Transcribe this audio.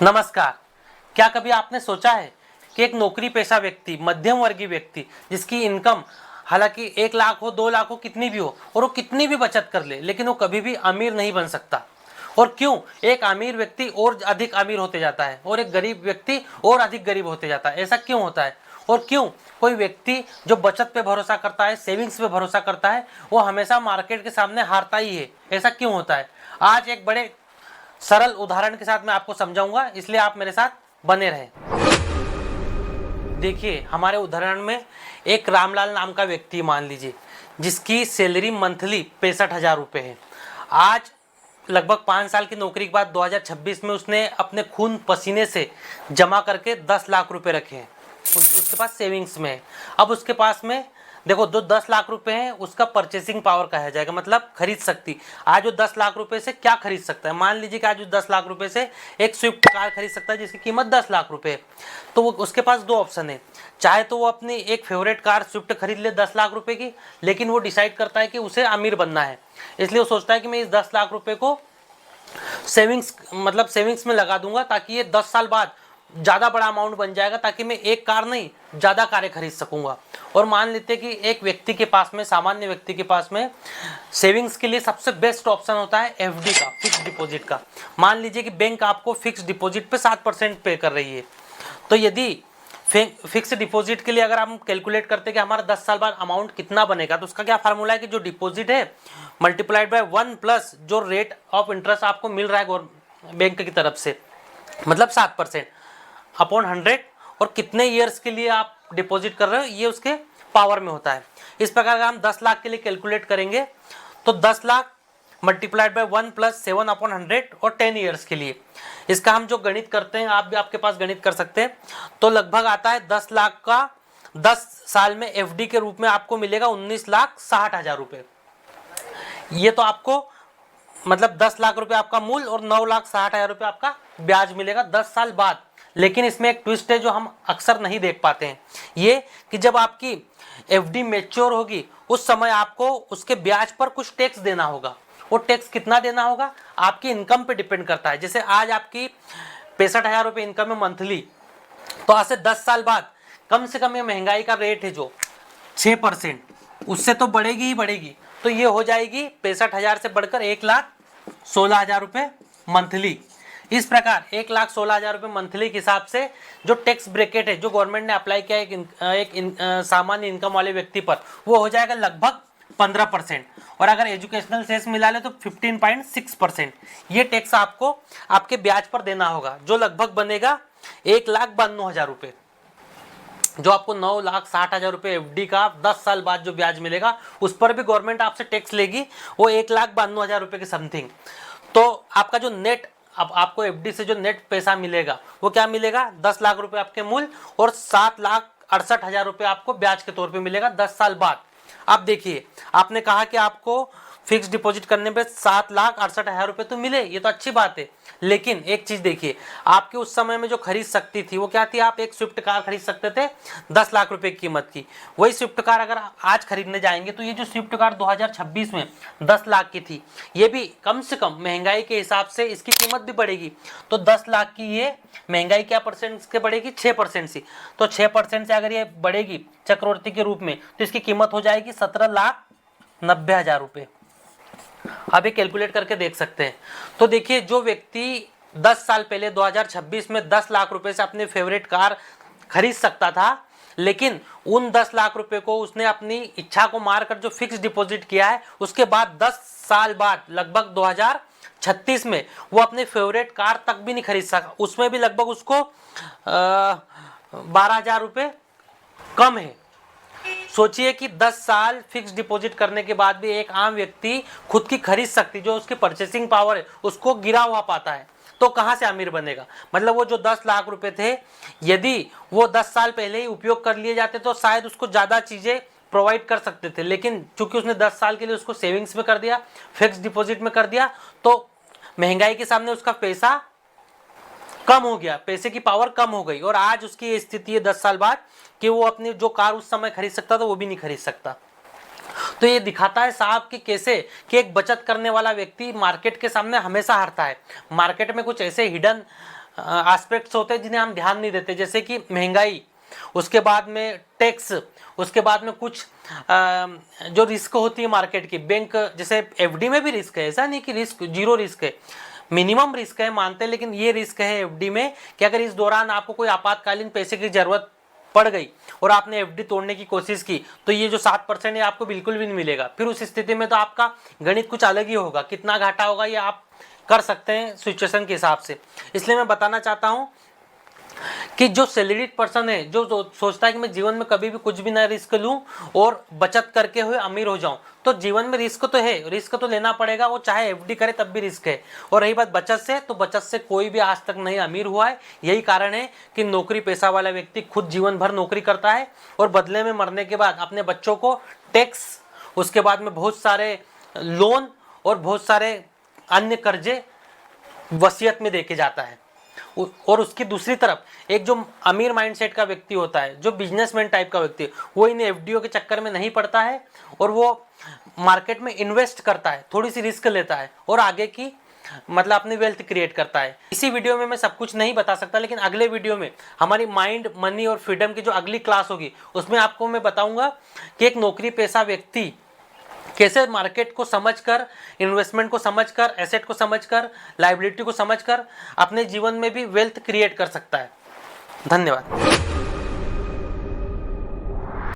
नमस्कार। क्या कभी आपने सोचा है कि एक नौकरी पेशा व्यक्ति, मध्यम वर्गीय व्यक्ति, जिसकी इनकम हालांकि 1 लाख हो, 2 लाख हो, कितनी भी हो, और वो कितनी भी बचत कर ले, लेकिन वो कभी भी अमीर नहीं बन सकता। और क्यों? एक अमीर व्यक्ति और अधिक अमीर होते जाता है और एक गरीब व्यक्ति और अधिक गरीब होते जाता है। ऐसा क्यों होता है? और क्यों कोई व्यक्ति जो बचत पे भरोसा करता है, सेविंग्स पे भरोसा करता है, वो हमेशा मार्केट के सामने हारता ही है? ऐसा क्यों होता है? आज एक बड़े सरल उदाहरण के साथ मैं आपको समझाऊंगा, इसलिए आप मेरे साथ बने रहें। देखिए, हमारे उदाहरण में एक रामलाल नाम का व्यक्ति मान लीजिए, जिसकी सैलरी मंथली 65,000 रुपये है। आज लगभग 5 साल की नौकरी के बाद 2026 में उसने अपने खून पसीने से जमा करके 10 लाख रुपए रखे हैं। उसके पास सेविंग्स में है। अब उसके पास में देखो, जो 10 लाख रुपए हैं उसका परचेसिंग पावर कहा जाएगा, मतलब खरीद सकती। आज वो 10 लाख रुपए से क्या खरीद सकता है? मान लीजिए कि आज वो 10 लाख रुपए से एक स्विफ्ट कार खरीद सकता है जिसकी कीमत 10 लाख रुपए है। तो वो उसके पास दो ऑप्शन है। चाहे तो वो अपनी एक फेवरेट कार स्विफ्ट खरीद ले 10 लाख रुपए की, लेकिन वो डिसाइड करता है कि उसे अमीर बनना है, इसलिए वो सोचता है कि मैं इस 10 लाख रुपए को सेविंग्स में लगा दूंगा, ताकि ये 10 साल बाद ज़्यादा बड़ा अमाउंट बन जाएगा, ताकि मैं एक कार नहीं ज़्यादा कारें खरीद सकूंगा। और मान लेते कि एक व्यक्ति के पास में, सामान्य व्यक्ति के पास में सेविंग्स के लिए सबसे बेस्ट ऑप्शन होता है एफडी का, फिक्स डिपॉजिट का। मान लीजिए कि बैंक आपको फिक्स डिपॉजिट पे 7% पे कर रही है। तो यदि फिक्स डिपॉजिट के लिए अगर हम कैलकुलेट करते हैं कि हमारा 10 साल बाद अमाउंट कितना बनेगा, तो उसका क्या फार्मूला है कि जो डिपॉजिट है मल्टीप्लाइड बाय 1 प्लस जो रेट ऑफ इंटरेस्ट आपको मिल रहा है बैंक की तरफ से, मतलब 7% अपॉन 100, और कितने ईयर्स के लिए आप डिपॉजिट कर रहे हो ये उसके पावर में होता है। इस प्रकार का हम 10 लाख के लिए कैलकुलेट करेंगे तो 10 lakh multiplied by 1 plus 7 upon 100 और 10 ईयर्स के लिए। इसका हम जो गणित करते हैं, आप भी आपके पास गणित कर सकते हैं, तो लगभग आता है 10 लाख का 10 साल में एफडी के रूप में आपको मिलेगा 19,60,000 रुपये। ये तो आपको मतलब 10 लाख रुपए आपका मूल और 9,60,000 रुपये आपका ब्याज मिलेगा 10 साल बाद। लेकिन इसमें एक ट्विस्ट है जो हम अक्सर नहीं देख पाते हैं, ये कि जब आपकी एफडी मैच्योर होगी उस समय आपको उसके ब्याज पर कुछ टैक्स देना होगा। वो टैक्स कितना देना होगा आपकी इनकम पे डिपेंड करता है। जैसे आज आपकी 65,000 रुपये इनकम है मंथली, तो आज से 10 साल बाद कम से कम ये महंगाई का रेट है जो 6%, उससे तो बढ़ेगी ही बढ़ेगी, तो ये हो जाएगी 65,000 से बढ़कर 1,16,000 रुपये मंथली। इस प्रकार 1,16,000 रुपये मंथली के हिसाब से जो टैक्स ब्रैकेट है जो गवर्नमेंट ने अप्लाई किया एक सामान्य इनकम वाले व्यक्ति पर, वो हो जाएगा लगभग 15%। और अगर एजुकेशनल सेस मिला ले तो 15.6%। ये टैक्स आपको आपके ब्याज पर देना होगा, जो लगभग बनेगा 1,92,000 रुपये। जो आपको 9,60,000 रुपये एफडी का 10 साल बाद जो ब्याज मिलेगा, उस पर भी गवर्नमेंट आपसे टैक्स लेगी, वो 1,92,000 रुपये के समथिंग। तो आपका जो नेट, अब आपको एफडी से जो नेट पैसा मिलेगा वो क्या मिलेगा? 10 लाख रुपए आपके मूल और 7,68,000 रुपये आपको ब्याज के तौर पे मिलेगा 10 साल बाद। अब देखिए, आपने कहा कि आपको फिक्स डिपॉजिट करने पे 7,68,000 रुपये तो मिले, ये तो अच्छी बात है। लेकिन एक चीज देखिए, आपके उस समय में जो खरीद सकती थी वो क्या थी? आप एक स्विफ्ट कार खरीद सकते थे 10 लाख रुपए की कीमत की। वही स्विफ्ट कार अगर आज खरीदने जाएंगे तो ये जो स्विफ्ट कार 2026 में 10 लाख की थी, ये भी कम से कम महंगाई के हिसाब से इसकी कीमत भी बढ़ेगी। तो 10 लाख की ये महंगाई क्या परसेंट से बढ़ेगी? 6% से। तो 6% से अगर ये बढ़ेगी चक्रवृद्धि के रूप में, तो इसकी कीमत हो जाएगी 17,90,000 रुपये। आप ये कैलकुलेट करके देख सकते हैं। तो देखिए, जो व्यक्ति 10 साल पहले 2026 में 10 लाख रुपए से अपनी फेवरेट कार खरीद सकता था, लेकिन उन 10 लाख रुपए को उसने अपनी इच्छा को मारकर जो फिक्स डिपॉजिट किया है, उसके बाद 10 साल बाद लगभग 2036 में वो अपने फेवरेट कार तक भी नहीं खरीद सका। उसमें भी लगभग उसको 12,000 रुपये कम है। सोचिए कि 10 साल फिक्स डिपॉजिट करने के बाद भी एक आम व्यक्ति खुद की खरीद सकती, जो उसकी परचेसिंग पावर है उसको गिरा हुआ पाता है, तो कहां से अमीर बनेगा? मतलब वो जो 10 लाख रुपए थे, यदि वो 10 साल पहले ही उपयोग कर लिए जाते तो शायद उसको ज्यादा चीजें प्रोवाइड कर सकते थे। लेकिन चूंकि उसने 10 साल के लिए उसको सेविंग्स में कर दिया, फिक्स डिपॉजिट में कर दिया, तो महंगाई के सामने उसका पैसा कम हो गया, पैसे की पावर कम हो गई, और आज उसकी स्थिति है 10 साल बाद कि वो अपनी जो कार उस समय खरीद सकता था वो भी नहीं खरीद सकता। तो ये दिखाता है साहब कि कैसे कि एक बचत करने वाला व्यक्ति मार्केट के सामने हमेशा हारता है। मार्केट में कुछ ऐसे हिडन एस्पेक्ट्स होते हैं जिन्हें हम ध्यान नहीं देते, जैसे कि महंगाई, उसके बाद में टैक्स, उसके बाद में कुछ जो रिस्क होती है मार्केट की, बैंक, जैसे एफडी में भी रिस्क है, ऐसा नहीं कि रिस्क जीरो रिस्क है, मिनिमम रिस्क है मानते हैं, लेकिन ये रिस्क है एफडी में कि अगर इस दौरान आपको कोई आपातकालीन पैसे की जरूरत पड़ गई और आपने एफडी तोड़ने की कोशिश की तो ये जो 7% है आपको बिल्कुल भी नहीं मिलेगा। फिर उस स्थिति में तो आपका गणित कुछ अलग ही होगा, कितना घाटा होगा ये आप कर सकते हैं सिचुएशन के हिसाब से। इसलिए मैं बताना चाहता हूं कि जो सैलरीड पर्सन है, जो सोचता है कि मैं जीवन में कभी भी कुछ भी ना रिस्क लूं और बचत करके हुए अमीर हो जाऊं, तो जीवन में रिस्क तो है, रिस्क तो लेना पड़ेगा, वो चाहे एफडी करे तब भी रिस्क है। और रही बात बचत से, तो बचत से कोई भी आज तक नहीं अमीर हुआ है। यही कारण है कि नौकरी पेशा वाला व्यक्ति खुद जीवन भर नौकरी करता है और बदले में मरने के बाद अपने बच्चों को टैक्स, उसके बाद में बहुत सारे लोन और बहुत सारे अन्य कर्जे वसीयत में देके जाता है। और उसकी दूसरी तरफ एक जो अमीर माइंडसेट का व्यक्ति होता है, जो बिजनेसमैन टाइप का व्यक्ति, वो इन एफडीओ के चक्कर में नहीं पड़ता है और वो मार्केट में इन्वेस्ट करता है, थोड़ी सी रिस्क लेता है और आगे की मतलब अपनी वेल्थ क्रिएट करता है। इसी वीडियो में मैं सब कुछ नहीं बता सकता, लेकिन अगले वीडियो में हमारी माइंड, मनी और फ्रीडम की जो अगली क्लास होगी उसमें आपको मैं बताऊंगा कि एक नौकरी पेशा व्यक्ति कैसे मार्केट को समझकर, इन्वेस्टमेंट को समझकर, एसेट को समझकर, लायबिलिटी को समझकर अपने जीवन में भी वेल्थ क्रिएट कर सकता है। धन्यवाद।